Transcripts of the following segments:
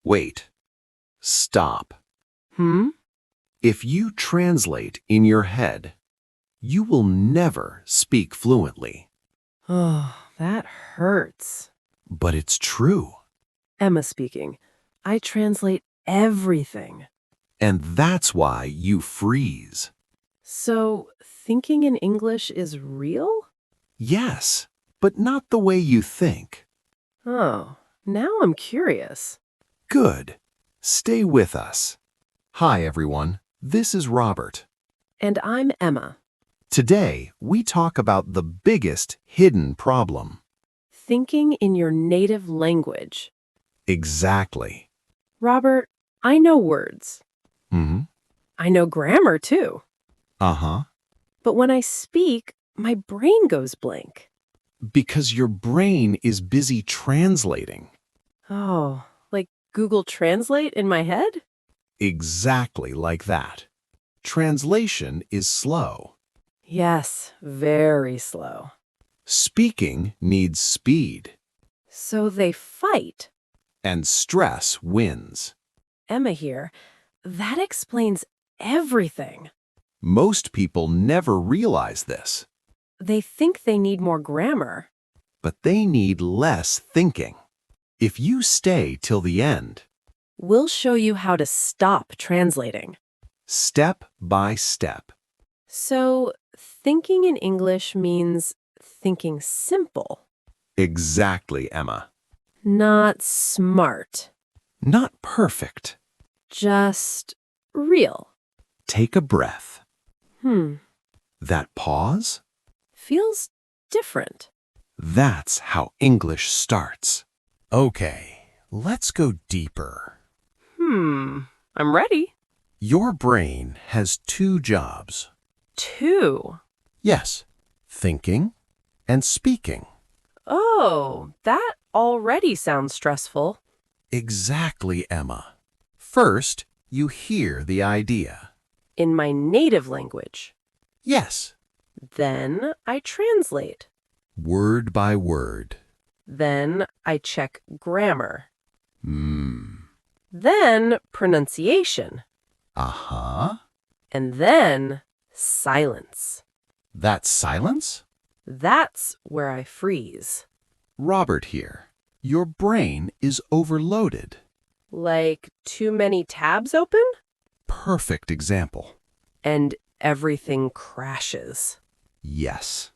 Wait. Stop. Hmm? If you translate in your head, you will never speak fluently. Oh, that hurts. But it's true. Emma speaking. I translate everything. And that's why you freeze. So, thinking in English is real? Yes, but not the way you think. Oh, now I'm curious. Good. Stay with us. Hi, everyone. This is Robert. And I'm Emma. Today, we talk about the biggest hidden problem. Thinking in your native language. Exactly. Robert, I know words. Mm-hmm. I know grammar too. Uh-huh. But when I speak, my brain goes blank. Because your brain is busy translating. Oh, like Google Translate in my head? Exactly like that. Translation is slow. Yes, very slow. Speaking needs speed, So they fight. and stress wins. Emma here. That explains everything. Most people never realize this, They think they need more grammar. but they need less thinking. If you stay till the end, We'll show you how to stop translating. step by step, So, thinking in English means thinking simple, exactly, Emma. not smart, Not perfect. just real. Take a breath. Hmm, That pause? feels different. That's how English starts. Okay, let's go deeper. I'm ready. Your brain has two jobs. 2. Yes, thinking and speaking. Oh, that already sounds stressful. Exactly, Emma. First, you hear the idea. In my native language. Yes, Then I translate. word by word. Then I check grammar. Hmm. Then pronunciation. Uh-huh. And then silence. That's silence? That's where I freeze. Robert here. Your brain is overloaded. Like too many tabs open? Perfect example. And everything crashes. Yes.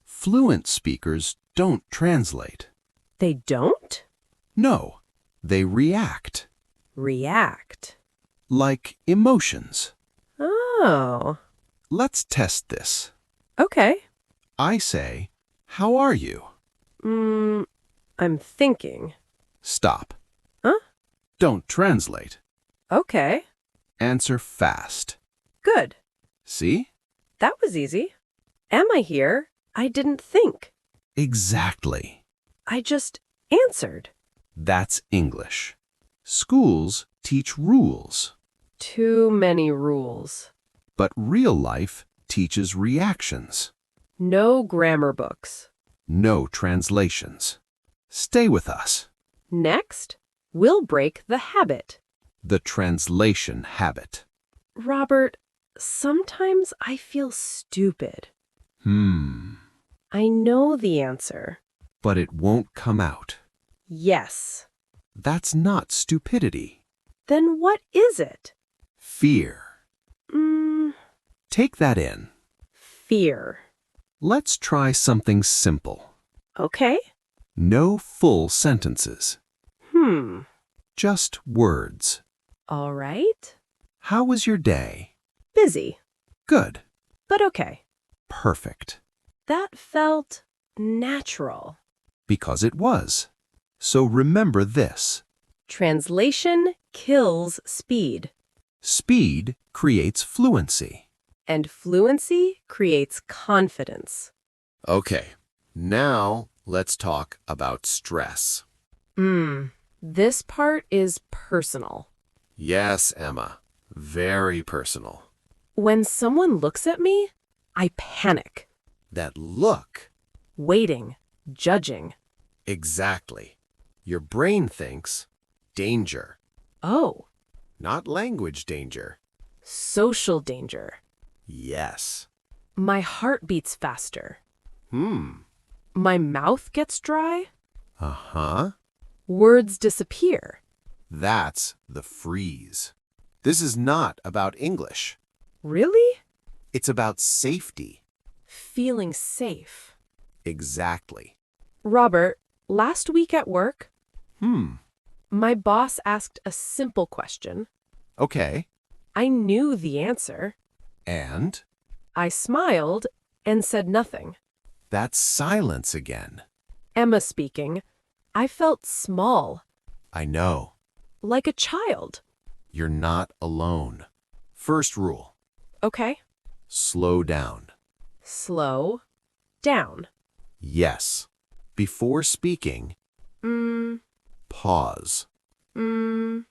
Fluent speakers don't translate. They don't No, they react. react. Like emotions. Oh, Let's test this. okay. I say, how are you? I'm thinking. Stop. Huh? Don't translate. Okay, Answer fast. good. See? That was easy. Am I here? I didn't think. Exactly. I just answered. That's English. Schools teach rules, Too many rules. but real life teaches reactions. No grammar books. No translations. Stay with us. Next, we'll break the habit. The translation habit. Robert, sometimes I feel stupid. I know the answer. But it won't come out. Yes. That's not stupidity. Then what is it? Fear. Mm, Take that in. fear. Let's try something simple. Okay. No full sentences. Hmm. Just words. All right. How was your day? Busy, Good. but okay. Perfect. That felt natural. Because it was. So remember this. Translation kills speed, Speed creates fluency. and fluency creates confidence. Okay, now let's talk about stress. This part is personal. Yes, Emma. Very personal. When someone looks at me, I panic, That look. waiting, judging. Exactly. Your brain thinks danger. Oh, Not language danger. social danger. Yes. My heart beats faster. Hmm. My mouth gets dry. Uh-huh. Words disappear. That's the freeze. This is not about English. Really? It's about safety. Feeling safe. Exactly. Robert, last week at work, Hmm. my boss asked a simple question. Okay. I knew the answer. And I smiled and said nothing. that's silence again. Emma speaking. I felt small, I know. like a child. You're not alone. First rule. Okay. Slow down. Slow down. Yes. Before speaking, Mm, pause. mm.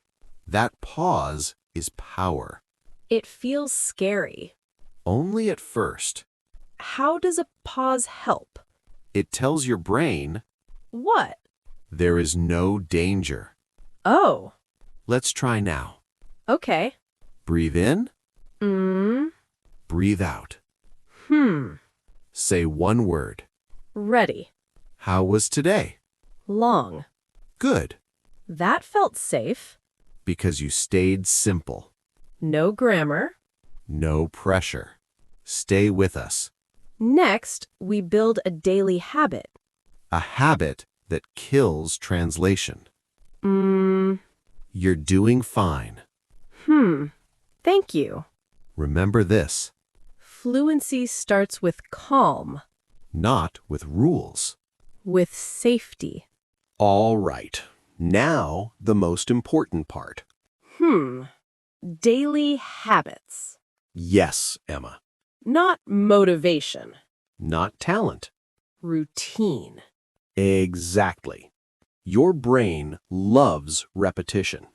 That pause is power. It feels scary. Only at first. How does a pause help? It tells your brain What? there is no danger. Oh, Let's try now. okay. Breathe in, Mm, breathe out. hmm. Say one word. Ready. How was today? Long. Good, That felt safe. because you stayed simple. No grammar. No pressure. Stay with us. Next, we build a daily habit. A habit that kills translation. Mm, You're doing fine. Thank you. Remember this, Fluency starts with calm, not with rules. with safety. All right. Now, the most important part. Daily habits. Yes, Emma. Not motivation. Not talent. Routine. Exactly. Your brain loves repetition,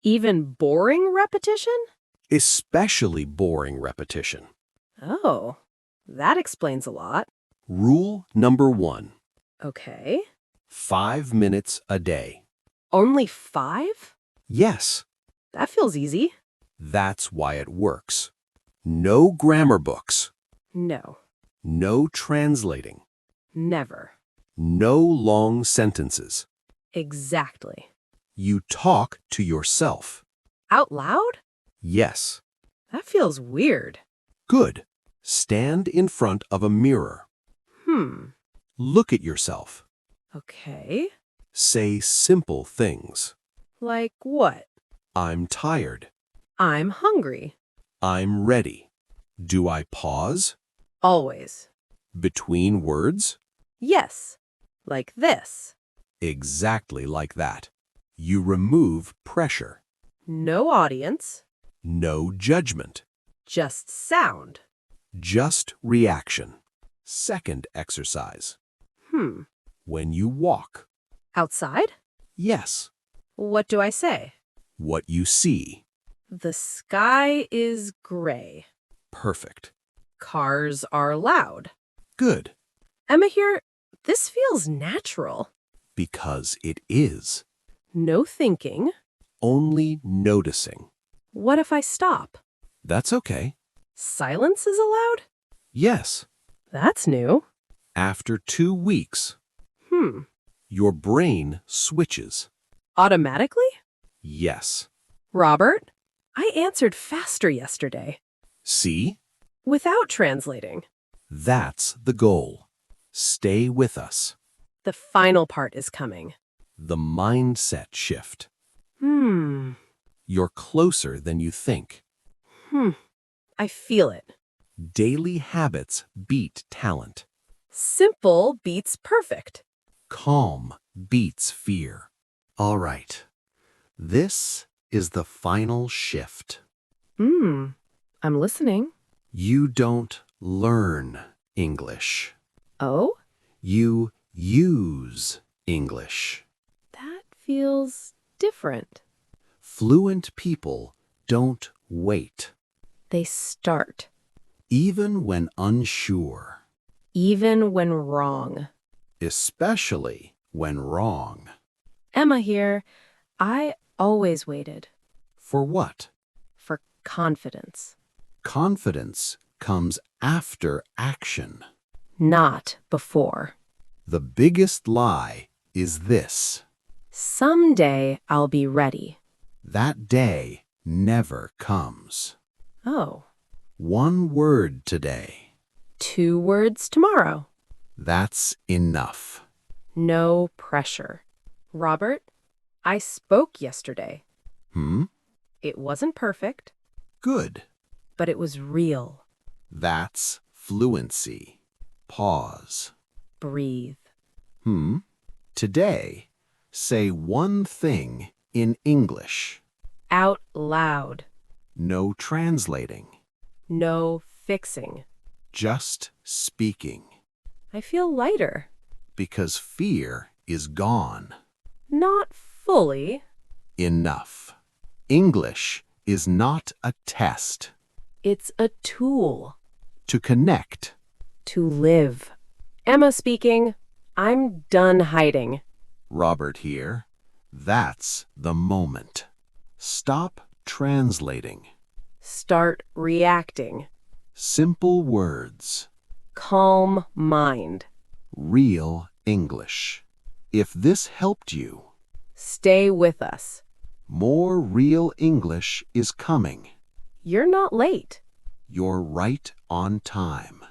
Even boring repetition? especially boring repetition. Oh, that explains a lot. Rule number 1, Okay. 5 minutes a day. Only 5? Yes, That feels easy. that's why it works. No grammar books, No, no translating, never. no long sentences. Exactly. You talk to yourself. Out loud? Yes, That feels weird. good. Stand in front of a mirror. Look at yourself. Okay. Say simple things. Like what? I'm tired. I'm hungry. I'm ready. Do I pause? Always. Between words? Yes. Like this. Exactly like that. You remove pressure. No audience. No judgment. Just sound. Just reaction. Second exercise. When you walk. Outside? Yes. What do I say? What you see. The sky is gray. Perfect. Cars are loud. Good. Emma here, this feels natural. Because it is. No thinking. Only noticing. What if I stop? That's okay. Silence is allowed? Yes. That's new. After 2 weeks, your brain switches. Automatically? Yes. Robert, I answered faster yesterday. See? Without translating. That's the goal. Stay with us. The final part is coming. The mindset shift. Hmm. You're closer than you think. I feel it. Daily habits beat talent. Simple beats perfect. Calm beats fear. All right. This is the final shift. I'm listening. You don't learn English. Oh? You use English. That feels different. Fluent people don't wait, They start. even when unsure, Even when wrong. especially when wrong. Emma here. I always waited. For what? For confidence. Confidence comes after action. Not before. The biggest lie is this: Someday I'll be ready. that day never comes. Oh, One word today. 2 words tomorrow. That's enough. No pressure. Robert, I spoke yesterday. It wasn't perfect, Good. but it was real. That's fluency. Pause. Breathe. Today, say one thing in English. Out loud. No translating. No fixing. Just speaking. I feel lighter. Because fear is gone. Not fully. Enough. English is not a test. It's a tool. To connect. To live. Emma speaking. I'm done hiding. Robert here. That's the moment. Stop translating. Start reacting. Simple words. Calm mind. Real English. If this helped you, Stay with us. more real English is coming. You're not late. You're right on time.